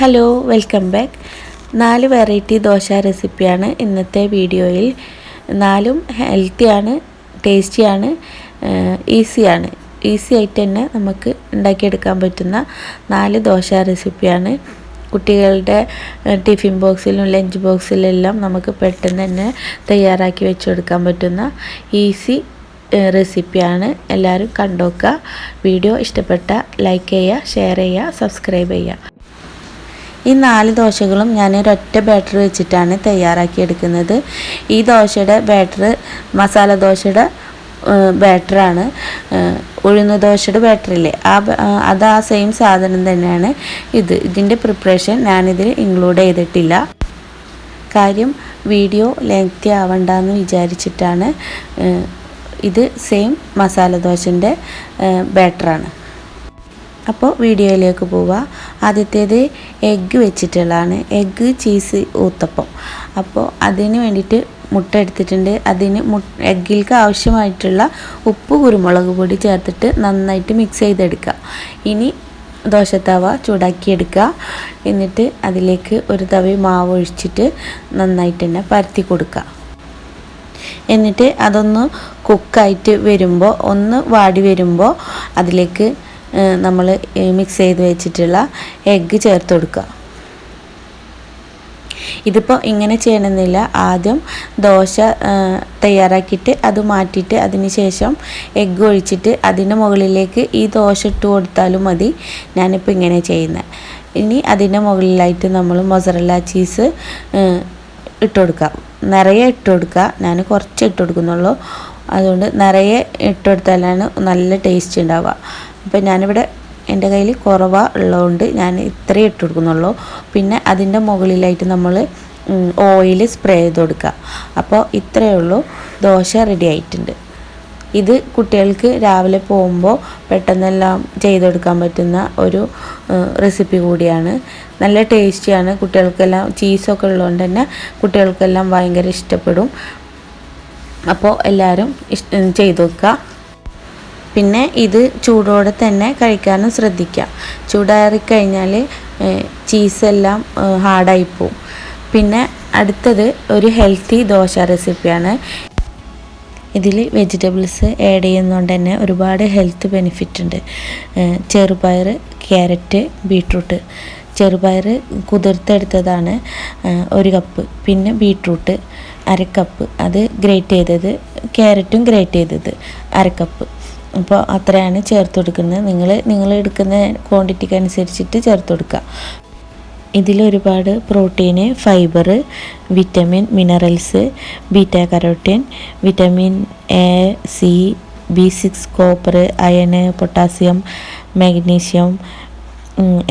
Hello, welcome back. 4 variety dosa റെസിപ്പിയാണ് ഇന്നത്തെ വീഡിയോയിൽ. 4ഉം ഹെൽത്തിയാണ്, ടേസ്റ്റിയാണ്, ഈസിയാണ്. ഈസി ആയിട്ട് തന്നെ നമുക്ക് ഉണ്ടാക്കിയെടുക്കാൻ പറ്റുന്ന 4 ദോശ റെസിപ്പിയാണ്. കുട്ടികളുടെ ടിഫിൻ ബോക്സിലും ലഞ്ച് ബോക്സിലെല്ലാം നമുക്ക് പെട്ടെന്ന് തന്നെ തയ്യാറാക്കി വെച്ചെടുക്കാൻ പറ്റുന്ന ഈസി റെസിപ്പിയാണ്. എല്ലാവരും കണ്ടുനോക്കുക. വീഡിയോ ഇഷ്ടപ്പെട്ട ലൈക്ക് ചെയ്യുക, ഷെയർ ചെയ്യുക, സബ്സ്ക്രൈബ് ചെയ്യുക. ഈ 4 ദോശകളും ഞാൻ ഒരൊറ്റ ബാറ്റർ വെച്ചിട്ടാണ് തയ്യാറാക്കിയെടുക്കുന്നത്. ഈ ദോശയുടെ ബാറ്റർ മസാല ദോശയുടെ ബാറ്ററാണ്. ഉഴുന്ന് ദോശയുടെ ബാറ്ററില്ലേ, അത് ആ സെയിം സാധനം തന്നെയാണ്. ഇതിൻ്റെ പ്രിപ്പറേഷൻ ഞാനിതിൽ ഇൻക്ലൂഡ് ചെയ്തിട്ടില്ല. കാര്യം വീഡിയോ ലെങ്തി ആവണ്ടെന്ന് വിചാരിച്ചിട്ടാണ്. ഇത് സെയിം മസാല ദോശൻ്റെ ബാറ്ററാണ്. അപ്പോൾ വീഡിയോയിലേക്ക് പോവുക. ആദ്യത്തേത് എഗ്ഗ് വെച്ചിട്ടുള്ളതാണ്. Egg cheese uttapam. അപ്പോൾ അതിന് വേണ്ടിയിട്ട് മുട്ട എടുത്തിട്ടുണ്ട്. അതിന് എഗ്ഗിലേക്ക് ആവശ്യമായിട്ടുള്ള ഉപ്പ്, കുരുമുളക് പൊടി ചേർത്തിട്ട് നന്നായിട്ട് മിക്സ് ചെയ്തെടുക്കുക. ഇനി ദോശത്തവ ചൂടാക്കിയെടുക്കുക. എന്നിട്ട് അതിലേക്ക് ഒരു തവി മാവ് ഒഴിച്ചിട്ട് നന്നായിട്ട് തന്നെ പരത്തി കൊടുക്കുക. എന്നിട്ട് അതൊന്ന് കുക്കായിട്ട് വരുമ്പോൾ, ഒന്ന് വാടി വരുമ്പോൾ അതിലേക്ക് നമ്മൾ മിക്സ് ചെയ്ത് വെച്ചിട്ടുള്ള എഗ്ഗ് ചേർത്ത് കൊടുക്കുക. ഇതിപ്പോൾ ഇങ്ങനെ ചെയ്യണമെന്നില്ല. ആദ്യം ദോശ തയ്യാറാക്കിയിട്ട് അത് മാറ്റിയിട്ട് അതിന് ശേഷം എഗ്ഗ് ഒഴിച്ചിട്ട് അതിൻ്റെ മുകളിലേക്ക് ഈ ദോശ ഇട്ട് കൊടുത്താലും മതി. ഞാനിപ്പോൾ ഇങ്ങനെ ചെയ്യുന്നത്. ഇനി അതിൻ്റെ മുകളിലായിട്ട് നമ്മൾ മൊസറല്ല ചീസ് ഇട്ട് കൊടുക്കുക. നിറയെ ഇട്ട് കൊടുക്കുക. ഞാൻ കുറച്ച് ഇട്ട് കൊടുക്കുന്നുള്ളൂ. അതുകൊണ്ട് നിറയെ ഇട്ട് കൊടുത്താലാണ് നല്ല ടേസ്റ്റ് ഉണ്ടാവുക. അപ്പോൾ ഞാനിവിടെ എൻ്റെ കയ്യിൽ കുറവാ ഉള്ളതുകൊണ്ട് ഞാൻ ഇത്രയും ഇട്ട് കൊടുക്കുന്നുള്ളൂ. പിന്നെ അതിൻ്റെ മുകളിലായിട്ട് നമ്മൾ ഓയിൽ സ്പ്രേ ചെയ്ത് കൊടുക്കുക. അപ്പോൾ ഇത്രയേ ഉള്ളൂ. ദോശ റെഡി ആയിട്ടുണ്ട്. ഇത് കുട്ടികൾക്ക് രാവിലെ പോകുമ്പോൾ പെട്ടെന്നെല്ലാം ചെയ്തെടുക്കാൻ പറ്റുന്ന ഒരു റെസിപ്പി കൂടിയാണ്. നല്ല ടേസ്റ്റിയാണ്. കുട്ടികൾക്കെല്ലാം ചീസൊക്കെ ഉള്ളതുകൊണ്ട് തന്നെ കുട്ടികൾക്കെല്ലാം ഭയങ്കര ഇഷ്ടപ്പെടും. അപ്പോൾ എല്ലാവരും ചെയ്ത് നോക്കുക. പിന്നെ ഇത് ചൂടോടെ തന്നെ കഴിക്കാനും ശ്രദ്ധിക്കുക. ചൂടാറിക്കഴിഞ്ഞാൽ ചീസെല്ലാം ഹാർഡായിപ്പോവും. പിന്നെ അടുത്തത് ഒരു ഹെൽത്തി ദോശ റെസിപ്പിയാണ്. ഇതിൽ വെജിറ്റബിൾസ് ആഡ് ചെയ്യുന്നതുകൊണ്ട് തന്നെ ഒരുപാട് ഹെൽത്ത് ബെനിഫിറ്റ് ഉണ്ട്. ചെറുപയർ, ക്യാരറ്റ്, ബീട്രൂട്ട്. ചെറുപയർ കുതിർത്തെടുത്തതാണ് 1 കപ്പ്. പിന്നെ ബീട്രൂട്ട് 1/2 കപ്പ്, അത് ഗ്രേറ്റ് ചെയ്തത്. ക്യാരറ്റും ഗ്രേറ്റ് ചെയ്തത് 1/2 കപ്പ്. അപ്പോൾ അത്രയാണ് ചേർത്ത് കൊടുക്കുന്നത്. നിങ്ങൾ എടുക്കുന്ന ക്വാണ്ടിറ്റിക്ക് അനുസരിച്ചിട്ട് ചേർത്ത് കൊടുക്കുക. ഇതിലൊരുപാട് protein, fibre, vitamin, minerals, beta carotene, vitamin A, C, B6, copper, iron, potassium, magnesium,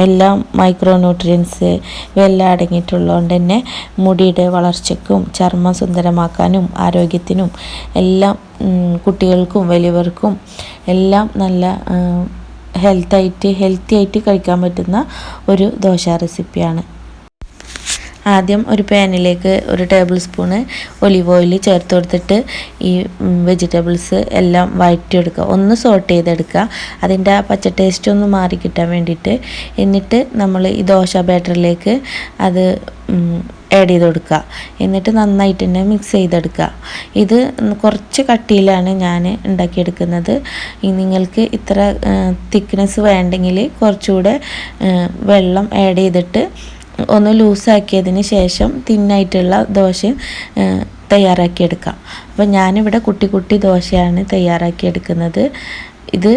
എല്ലാം മൈക്രോ ന്യൂട്രിയൻസ് ഇവയെല്ലാം അടങ്ങിയിട്ടുള്ളതുകൊണ്ട് തന്നെ മുടിയുടെ വളർച്ചയ്ക്കും ചർമ്മം സുന്ദരമാക്കാനും ആരോഗ്യത്തിനും എല്ലാം കുട്ടികൾക്കും വലിയവർക്കും എല്ലാം നല്ല ഹെൽത്തി ആയിട്ട് കഴിക്കാൻ പറ്റുന്ന ഒരു ദോശ റെസിപ്പിയാണ്. ആദ്യം ഒരു പാനിലേക്ക് 1 ടേബിൾ സ്പൂണ് ഒലിവ് ഓയിൽ ചേർത്ത് കൊടുത്തിട്ട് ഈ വെജിറ്റബിൾസ് എല്ലാം വഴറ്റിയെടുക്കുക. ഒന്ന് സോട്ട് ചെയ്തെടുക്കുക. അതിൻ്റെ ആ പച്ച ടേസ്റ്റ് ഒന്ന് മാറി കിട്ടാൻ വേണ്ടിയിട്ട്. എന്നിട്ട് നമ്മൾ ഈ ദോശ ബാറ്ററിലേക്ക് അത് ആഡ് ചെയ്ത് കൊടുക്കുക. എന്നിട്ട് നന്നായിട്ട് തന്നെ മിക്സ് ചെയ്തെടുക്കുക. ഇത് കുറച്ച് കട്ടിയിലാണ് ഞാൻ ഉണ്ടാക്കിയെടുക്കുന്നത്. നിങ്ങൾക്ക് ഇത്ര തിക്നെസ് വേണ്ടെങ്കിൽ കുറച്ചുകൂടെ വെള്ളം ആഡ് ചെയ്തിട്ട് ഒന്ന് ലൂസാക്കിയതിന് ശേഷം തിന്നായിട്ടുള്ള ദോശ തയ്യാറാക്കിയെടുക്കാം. അപ്പോൾ ഞാനിവിടെ കുട്ടി ദോശയാണ് തയ്യാറാക്കിയെടുക്കുന്നത്. ഇത്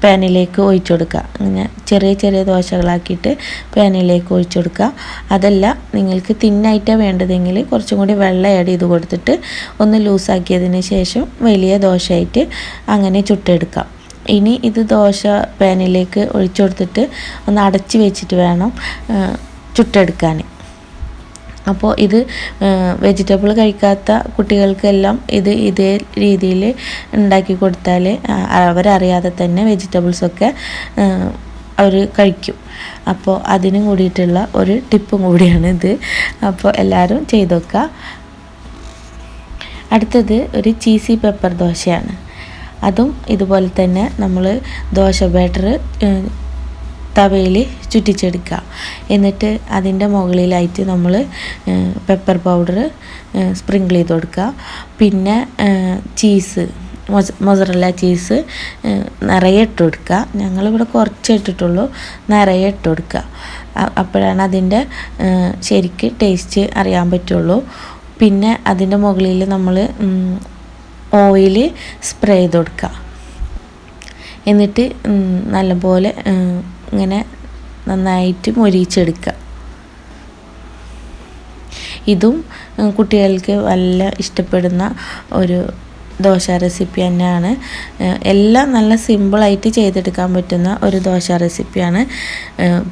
പാനിലേക്ക് ഒഴിച്ചു കൊടുക്കുക. അങ്ങനെ ചെറിയ ദോശകളാക്കിയിട്ട് പാനിലേക്ക് ഒഴിച്ചു കൊടുക്കുക. അതല്ല നിങ്ങൾക്ക് തിന്നായിട്ടാണ് വേണ്ടതെങ്കിൽ കുറച്ചും കൂടി വെള്ളം ആഡ് ചെയ്ത് കൊടുത്തിട്ട് ഒന്ന് ലൂസാക്കിയതിന് ശേഷം വലിയ ദോശയായിട്ട് അങ്ങനെ ചുട്ടെടുക്കാം. ഇനി ഇത് ദോശ പാനിലേക്ക് ഒഴിച്ചു കൊടുത്തിട്ട് ഒന്ന് അടച്ച് വെച്ചിട്ട് വേണം ചുട്ടെടുക്കാൻ. അപ്പോൾ ഇത് വെജിറ്റബിൾ കഴിക്കാത്ത കുട്ടികൾക്കെല്ലാം ഇതേ രീതിയിൽ ഉണ്ടാക്കി കൊടുത്താൽ അവരറിയാതെ തന്നെ വെജിറ്റബിൾസൊക്കെ അവർ കഴിക്കും. അപ്പോൾ അതിനും കൂടിയിട്ടുള്ള ഒരു ടിപ്പും കൂടിയാണ് ഇത്. അപ്പോൾ എല്ലാവരും ചെയ്ത് നോക്കുക. അടുത്തത് ഒരു ചീസി പെപ്പർ ദോശയാണ്. അതും ഇതുപോലെ തന്നെ നമ്മൾ ദോശ ബാറ്റർ തവയിൽ ചുറ്റിച്ചെടുക്കുക. എന്നിട്ട് അതിൻ്റെ മുകളിലായിട്ട് നമ്മൾ പെപ്പർ പൗഡർ സ്പ്രിങ്കിൾ ചെയ്ത് കൊടുക്കുക. പിന്നെ ചീസ്, മൊസറല്ല ചീസ് നിറയെ ഇട്ട് കൊടുക്കുക. ഞങ്ങളിവിടെ കുറച്ചേ ഇട്ടിട്ടുള്ളൂ, നിറയെ ഇട്ട് കൊടുക്കുക. അപ്പോഴാണ് അതിൻ്റെ ശരിക്ക് ടേസ്റ്റ് അറിയാൻ പറ്റുള്ളൂ. പിന്നെ അതിൻ്റെ മുകളിൽ നമ്മൾ ഓയിൽ സ്പ്രേ ചെയ്ത് കൊടുക്കുക. എന്നിട്ട് നല്ലപോലെ ഇങ്ങനെ നന്നായിട്ട് മൊരിയിച്ചെടുക്കുക. ഇതും കുട്ടികൾക്ക് നല്ല ഇഷ്ടപ്പെടുന്ന ഒരു ദോശ റെസിപ്പി തന്നെയാണ്. എല്ലാം നല്ല സിമ്പിളായിട്ട് ചെയ്തെടുക്കാൻ പറ്റുന്ന ഒരു ദോശ റെസിപ്പിയാണ്.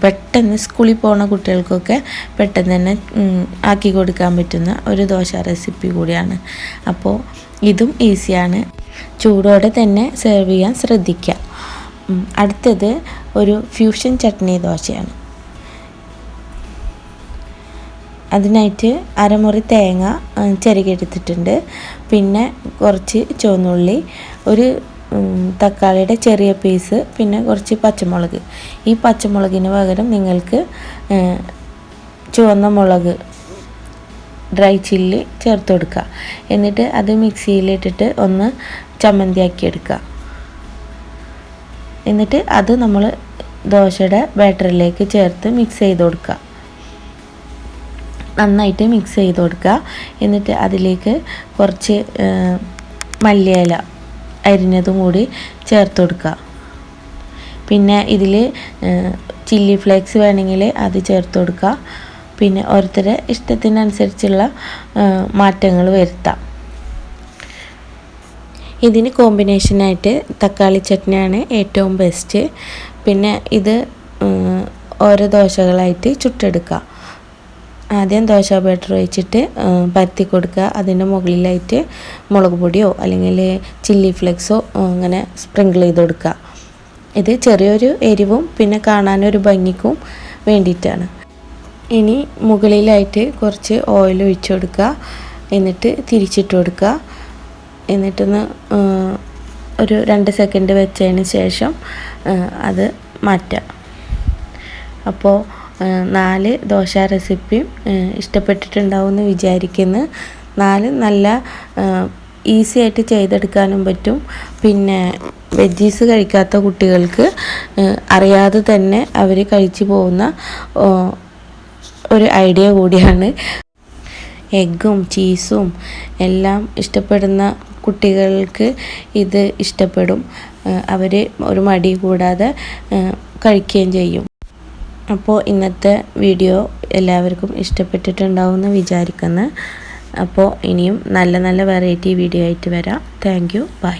പെട്ടെന്ന് സ്കൂളിൽ പോകുന്ന കുട്ടികൾക്കൊക്കെ പെട്ടെന്ന് തന്നെ ആക്കി കൊടുക്കാൻ പറ്റുന്ന ഒരു ദോശ റെസിപ്പി കൂടിയാണ്. അപ്പോൾ ഇതും ഈസിയാണ്. ചൂടോടെ തന്നെ സെർവ് ചെയ്യാൻ ശ്രദ്ധിക്കുക. അടുത്തത് ഒരു ഫ്യൂഷൻ ചട്നി ദോശയാണ്. അതിനായിട്ട് അരമുറി തേങ്ങ ചിരകിയെടുത്തിട്ടുണ്ട്. പിന്നെ കുറച്ച് ചുവന്നുള്ളി, ഒരു തക്കാളിയുടെ ചെറിയ പീസ്, പിന്നെ കുറച്ച് പച്ചമുളക്. ഈ പച്ചമുളകിന് പകരം നിങ്ങൾക്ക് ചുവന്ന മുളക്, ഡ്രൈ ചില്ലി ചേർത്ത് കൊടുക്കുക. എന്നിട്ട് അത് മിക്സിയിലിട്ടിട്ട് ഒന്ന് ചമ്മന്തിയാക്കി എടുക്കുക. എന്നിട്ട് അത് നമ്മൾ ദോശയുടെ ബാറ്ററിലേക്ക് ചേർത്ത് മിക്സ് ചെയ്ത് കൊടുക്കുക. നന്നായിട്ട് മിക്സ് ചെയ്ത് കൊടുക്കുക. എന്നിട്ട് അതിലേക്ക് കുറച്ച് മല്ലിയില അരിഞ്ഞതും കൂടി ചേർത്ത് കൊടുക്കുക. പിന്നെ ഇതിൽ ചില്ലി ഫ്ലേക്സ് വേണമെങ്കിൽ അത് ചേർത്ത് കൊടുക്കുക. പിന്നെ ഓരോരുത്തരുടെ ഇഷ്ടത്തിനനുസരിച്ചുള്ള മാറ്റങ്ങൾ വരുത്താം. ഇതിന് കോമ്പിനേഷനായിട്ട് തക്കാളി ചട്നിയാണ് ഏറ്റവും ബെസ്റ്റ്. പിന്നെ ഇത് ഓരോ ദോശകളായിട്ട് ചുട്ടെടുക്കുക. ആദ്യം ദോശ ബാറ്റർ ഒഴിച്ചിട്ട് പരത്തി കൊടുക്കുക. അതിൻ്റെ മുകളിലായിട്ട് മുളക് പൊടിയോ അല്ലെങ്കിൽ ചില്ലി ഫ്ലേക്സോ അങ്ങനെ സ്പ്രിങ്കിൾ ചെയ്ത് കൊടുക്കുക. ഇത് ചെറിയൊരു എരിവും പിന്നെ കാണാനൊരു ഭംഗിക്കും വേണ്ടിയിട്ടാണ്. ഇനി മുകളിലായിട്ട് കുറച്ച് ഓയിൽ ഒഴിച്ച് കൊടുക്കുക. എന്നിട്ട് തിരിച്ചിട്ട് കൊടുക്കുക. എന്നിട്ടൊന്ന് ഒരു 2 സെക്കൻഡ് വെച്ചതിന് ശേഷം അത് മാറ്റാം. അപ്പോൾ 4 ദോശ റെസിപ്പിയും ഇഷ്ടപ്പെട്ടിട്ടുണ്ടാവുമെന്ന് വിചാരിക്കുന്നു. 4 നല്ല ഈസി ആയിട്ട് ചെയ്തെടുക്കാനും പറ്റും. പിന്നെ വെജീസ് കഴിക്കാത്ത കുട്ടികൾക്ക് അറിയാതെ തന്നെ അവർ കഴിച്ചു പോകുന്ന ഒരു ഐഡിയ കൂടിയാണ്. എഗ്ഗും ചീസും എല്ലാം ഇഷ്ടപ്പെടുന്ന കുട്ടികൾക്ക് ഇത് ഇഷ്ടപ്പെടും. അവർ ഒരു മടി കൂടാതെ കഴിക്കുകയും ചെയ്യും. അപ്പോൾ ഇന്നത്തെ വീഡിയോ എല്ലാവർക്കും ഇഷ്ടപ്പെട്ടിട്ടുണ്ടാവുമെന്ന് വിചാരിക്കുന്നു. അപ്പോൾ ഇനിയും നല്ല നല്ല വെറൈറ്റി വീഡിയോ ആയിട്ട് വരാം. Thank you. ബൈ.